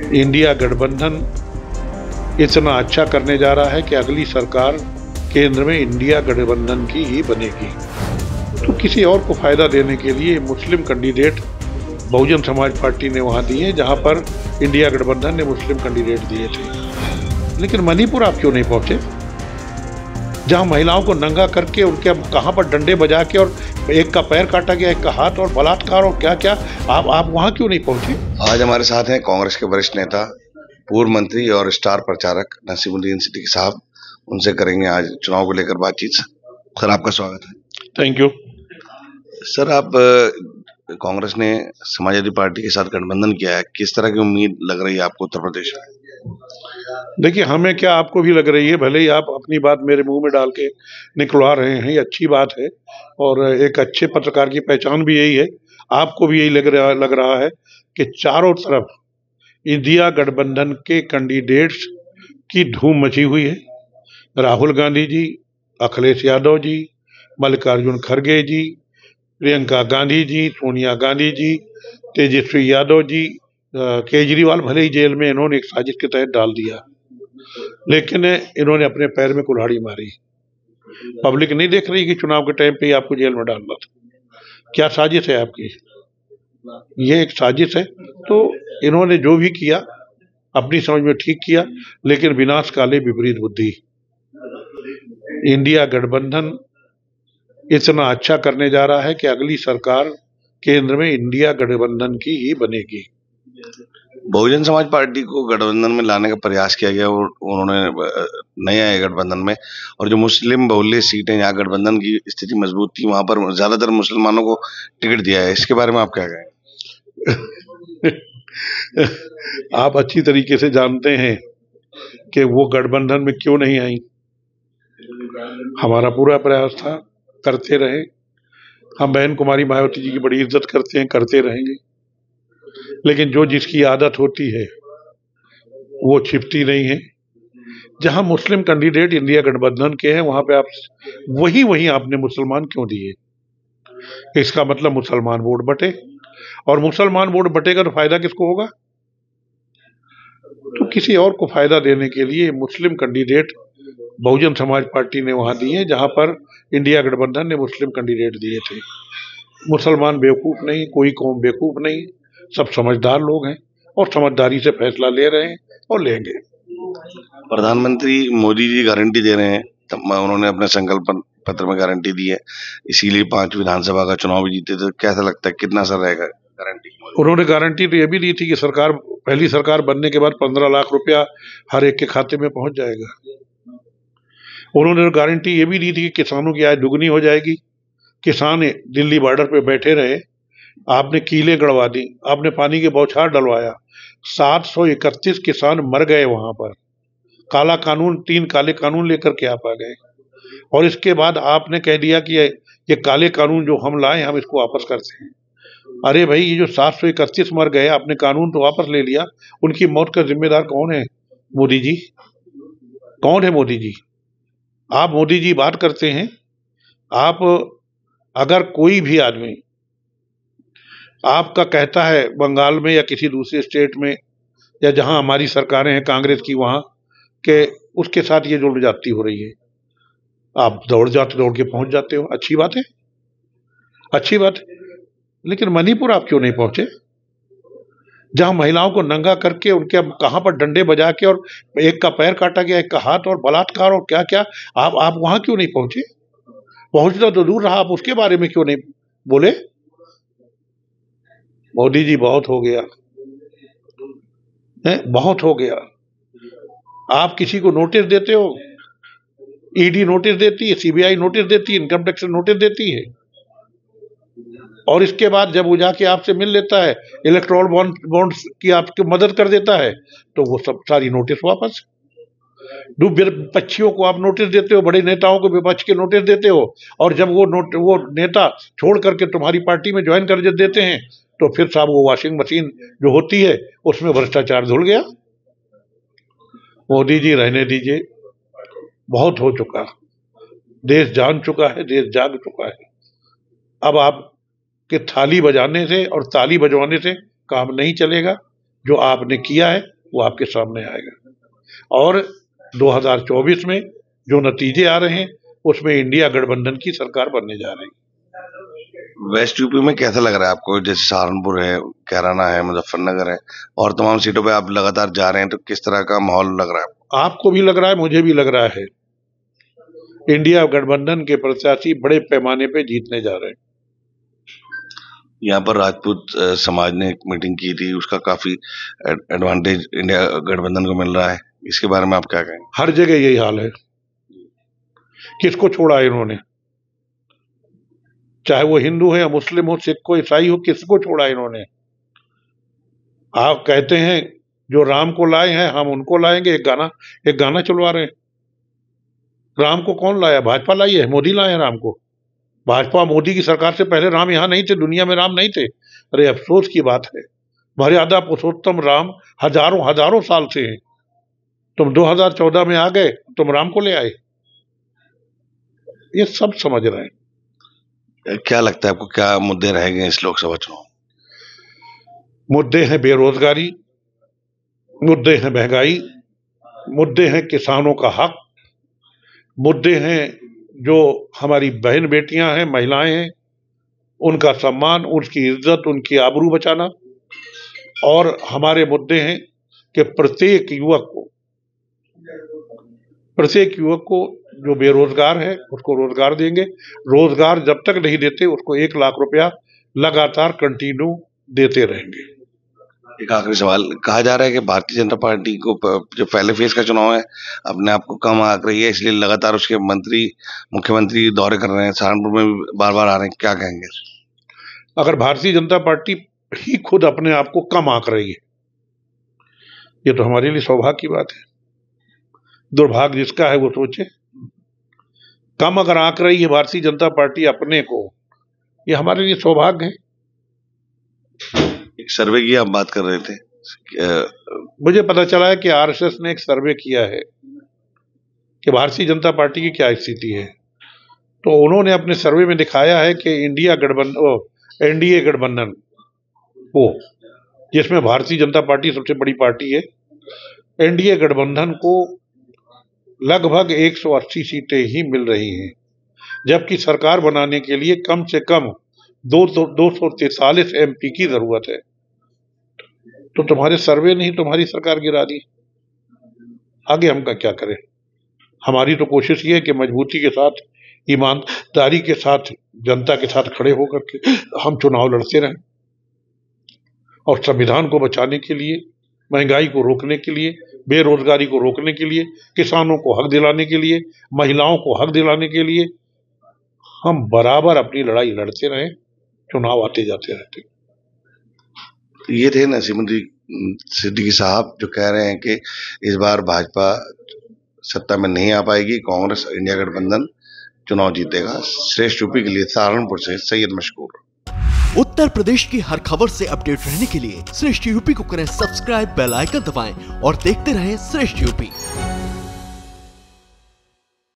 India गठबंधन इतना अच्छा करने जा रहा है कि अगली सरकार केंद्र में इंडिया गठबंधन की ही बनेगी। तो किसी और को फायदा देने के लिए मुस्लिम कैंडिडेट बहुजन समाज पार्टी ने वहां दिए, जहां पर इंडिया गठबंधन ने मुस्लिम कैंडिडेट दिए थे। लेकिन मणिपुर आप क्यों नहीं पहुंचे, जहां महिलाओं को नंगा करके उनके कहां पर डंडे बजा के और एक का पैर काटा गया, एक का हाथ, और बलात्कार और क्या क्या, आप वहां क्यों नहीं पहुंचे? आज हमारे साथ हैं कांग्रेस के वरिष्ठ नेता, पूर्व मंत्री और स्टार प्रचारक नसीमुद्दीन सिद्दीकी साहब। उनसे करेंगे आज चुनाव को लेकर बातचीत। सर, आपका स्वागत है। Thank you. सर, आप कांग्रेस ने समाजवादी पार्टी के साथ गठबंधन किया है, किस तरह की उम्मीद लग रही है आपको उत्तर प्रदेश में? देखिए, हमें क्या आपको भी लग रही है, भले ही आप अपनी बात मेरे मुंह में डाल के निकलवा रहे हैं, ये अच्छी बात है और एक अच्छे पत्रकार की पहचान भी यही है। आपको भी यही लग रहा है कि चारों तरफ इंडिया गठबंधन के कैंडिडेट्स की धूम मची हुई है। राहुल गांधी जी, अखिलेश यादव जी, मल्लिकार्जुन खड़गे जी, प्रियंका गांधी जी, सोनिया गांधी जी, तेजस्वी यादव जी, केजरीवाल भले ही जेल में इन्होंने एक साजिश के तहत डाल दिया, लेकिन इन्होंने अपने पैर में कुल्हाड़ी मारी। पब्लिक नहीं देख रही कि चुनाव के टाइम पे ही आपको जेल में डालना था। क्या साजिश है आपकी? ये एक साजिश है। तो इन्होंने जो भी किया अपनी समझ में ठीक किया, लेकिन विनाश काले विपरीत बुद्धि। इंडिया गठबंधन इतना अच्छा करने जा रहा है कि अगली सरकार केंद्र में इंडिया गठबंधन की ही बनेगी। बहुजन समाज पार्टी को गठबंधन में लाने का प्रयास किया गया और उन्होंने नया है गठबंधन में, और जो मुस्लिम बहुल्य सीटें जहाँ गठबंधन की स्थिति मजबूत थी वहां पर ज्यादातर मुसलमानों को टिकट दिया है। इसके बारे में आप क्या कहेंगे? आप अच्छी तरीके से जानते हैं कि वो गठबंधन में क्यों नहीं आई। हमारा पूरा प्रयास था, करते रहे। हम बहन कुमारी मायावती जी की बड़ी इज्जत करते हैं, करते रहेंगे। लेकिन जो जिसकी आदत होती है वो छिपती नहीं है। जहां मुस्लिम कैंडिडेट इंडिया गठबंधन के हैं वहां पे आप वही आपने मुसलमान क्यों दिए? इसका मतलब मुसलमान वोट बटे, और मुसलमान वोट बटेगा तो फायदा किसको होगा? तो किसी और को फायदा देने के लिए मुस्लिम कैंडिडेट बहुजन समाज पार्टी ने वहां दिए, जहां पर इंडिया गठबंधन ने मुस्लिम कैंडिडेट दिए थे। मुसलमान बेवकूफ नहीं, कोई कौम बेवकूफ नहीं, सब समझदार लोग हैं और समझदारी से फैसला ले रहे हैं और लेंगे। प्रधानमंत्री मोदी जी गारंटी दे रहे हैं, उन्होंने अपने संकल्प पत्र में गारंटी दी है, इसीलिए 5 विधानसभा का चुनाव भी जीते। तो कैसा लगता है, कितना असर रहेगा गारंटी? उन्होंने गारंटी तो ये भी दी थी कि सरकार, पहली सरकार बनने के बाद 15 लाख रुपया हर एक के खाते में पहुंच जाएगा। उन्होंने गारंटी ये भी दी थी कि किसानों की आय दुगनी हो जाएगी। किसान दिल्ली बॉर्डर पे बैठे रहे, आपने कीले गड़वा दी, आपने पानी के बौछार डलवाया। 731 किसान मर गए वहां पर। काला कानून, 3 काले कानून लेकर के आप आ गए, और इसके बाद आपने कह दिया कि ये काले कानून जो हम लाए हम इसको वापस करते हैं। अरे भाई, ये जो 731 मर गए, आपने कानून तो वापस ले लिया, उनकी मौत का जिम्मेदार कौन है? मोदी जी। कौन है मोदी जी? आप मोदी जी बात करते हैं। आप अगर कोई भी आदमी आपका कहता है बंगाल में या किसी दूसरे स्टेट में या जहां हमारी सरकारें हैं कांग्रेस की, वहां के उसके साथ ये जुड़ जाती हो रही है, आप दौड़ के पहुंच जाते हो। अच्छी बात है, अच्छी बात है। लेकिन मणिपुर आप क्यों नहीं पहुंचे, जहां महिलाओं को नंगा करके उनके कहां पर डंडे बजा के और एक का पैर काटा गया, एक का हाथ, और बलात्कार और क्या क्या, आप वहां क्यों नहीं पहुंचे? पहुंचना तो दूर रहा, आप उसके बारे में क्यों नहीं बोले? मोदी जी, बहुत हो गया है, बहुत हो गया। आप किसी को नोटिस देते हो, ईडी नोटिस देती है, सीबीआई नोटिस देती है, इनकम टैक्स नोटिस देती है, और इसके बाद जब वो जाके आपसे मिल लेता है, इलेक्टोरल बॉन्ड्स की आपकी मदद कर देता है, तो वो सब सारी नोटिस वापस। विपक्षियों को आप नोटिस देते हो, बड़े नेताओं को विपक्ष के नोटिस देते हो, और जब वो नेता छोड़ करके तुम्हारी पार्टी में ज्वाइन कर देते हैं, तो फिर साहब वो वॉशिंग मशीन जो होती है उसमें भ्रष्टाचार धुल गया। मोदी जी, रहने दीजिए, बहुत हो चुका, देश जान चुका है, देश जाग चुका है। अब आपके थाली बजाने से और ताली बजवाने से काम नहीं चलेगा। जो आपने किया है वो आपके सामने आएगा। और 2024 में जो नतीजे आ रहे हैं उसमें इंडिया गठबंधन की सरकार बनने जा रही है। वेस्ट यूपी में कैसा लग रहा है आपको? जैसे सहारनपुर है, कैराना है, मुजफ्फरनगर है और तमाम सीटों पे आप लगातार जा रहे हैं, तो किस तरह का माहौल लग रहा है आपको भी लग रहा है, मुझे भी लग रहा है। इंडिया गठबंधन के प्रत्याशी बड़े पैमाने पे जीतने जा रहे हैं। यहाँ पर राजपूत समाज ने एक मीटिंग की थी, उसका काफी एडवांटेज इंडिया गठबंधन को मिल रहा है, इसके बारे में आप क्या कहेंगे? हर जगह यही हाल है। किसको छोड़ा है इन्होंने? चाहे वो हिंदू है या मुस्लिम हो, सिख हो, ईसाई हो, किसको छोड़ा इन्होंने? आप कहते हैं जो राम को लाए हैं हम उनको लाएंगे, एक गाना चलवा रहे हैं। राम को कौन लाया? भाजपा लाई है, मोदी लाए हैं राम को। भाजपा मोदी की सरकार से पहले राम यहाँ नहीं थे, दुनिया में राम नहीं थे। अरे अफसोस की बात है, मर्यादा पुरुषोत्तम राम हजारों साल से हैं। तुम 2014 में आ गए, तुम राम को ले आए। ये सब समझ रहे हैं। क्या लगता है आपको, क्या मुद्दे रहेंगे इस लोकसभा चुनाव? मुद्दे हैं बेरोजगारी, मुद्दे हैं महंगाई, मुद्दे हैं किसानों का हक, मुद्दे हैं जो हमारी बहन बेटियां हैं, महिलाएं हैं, उनका सम्मान, उनकी इज्जत, उनकी आबरू बचाना। और हमारे मुद्दे हैं कि प्रत्येक युवक को जो बेरोजगार है उसको रोजगार देंगे। रोजगार जब तक नहीं देते उसको 1 लाख रुपया लगातार कंटिन्यू देते रहेंगे। एक आखिरी सवाल, कहा जा रहा है कि भारतीय जनता पार्टी को जो पहले फेज का चुनाव है अपने आप को कम आंक रही है, इसलिए लगातार उसके मुख्यमंत्री दौरे कर रहे हैं, सहारनपुर में बार बार आ रहे हैं, क्या कहेंगे? अगर भारतीय जनता पार्टी ही खुद अपने आप को कम आंक रही है, ये तो हमारे लिए सौभाग्य की बात है। दुर्भाग्य जिसका है वो सोचे। कम अगर आंक रही है भारतीय जनता पार्टी अपने को, ये हमारे लिए सौभाग्य है। एक सर्वे की आप बात कर रहे थे, मुझे पता चला है कि आरएसएस ने एक सर्वे किया है कि भारतीय जनता पार्टी की क्या स्थिति है। तो उन्होंने अपने सर्वे में दिखाया है कि एनडीए गठबंधन को, जिसमें भारतीय जनता पार्टी सबसे बड़ी पार्टी है, एनडीए गठबंधन को लगभग 180 सीटें ही मिल रही हैं, जबकि सरकार बनाने के लिए कम से कम 243 एमपी की जरूरत है। तो तुम्हारे सर्वे ने ही तुम्हारी सरकार गिरा दी। आगे हम क्या करें? हमारी तो कोशिश ये है कि मजबूती के साथ, ईमानदारी के साथ, जनता के साथ खड़े होकर के हम चुनाव लड़ते रहें और संविधान को बचाने के लिए, महंगाई को रोकने के लिए, बेरोजगारी को रोकने के लिए, किसानों को हक दिलाने के लिए, महिलाओं को हक दिलाने के लिए हम बराबर अपनी लड़ाई लड़ते रहें। चुनाव आते जाते रहते। ये थे नसीमुद्दीन सिद्दीकी साहब जो कह रहे हैं कि इस बार भाजपा सत्ता में नहीं आ पाएगी, कांग्रेस इंडिया गठबंधन चुनाव जीतेगा। श्रेष्ठ यूपी के लिए सहारनपुर से सैयद मशकूर। उत्तर प्रदेश की हर खबर से अपडेट रहने के लिए श्रेष्ठ यूपी को करें सब्सक्राइब, बेल आइकन दबाएं और देखते रहें श्रेष्ठ यूपी।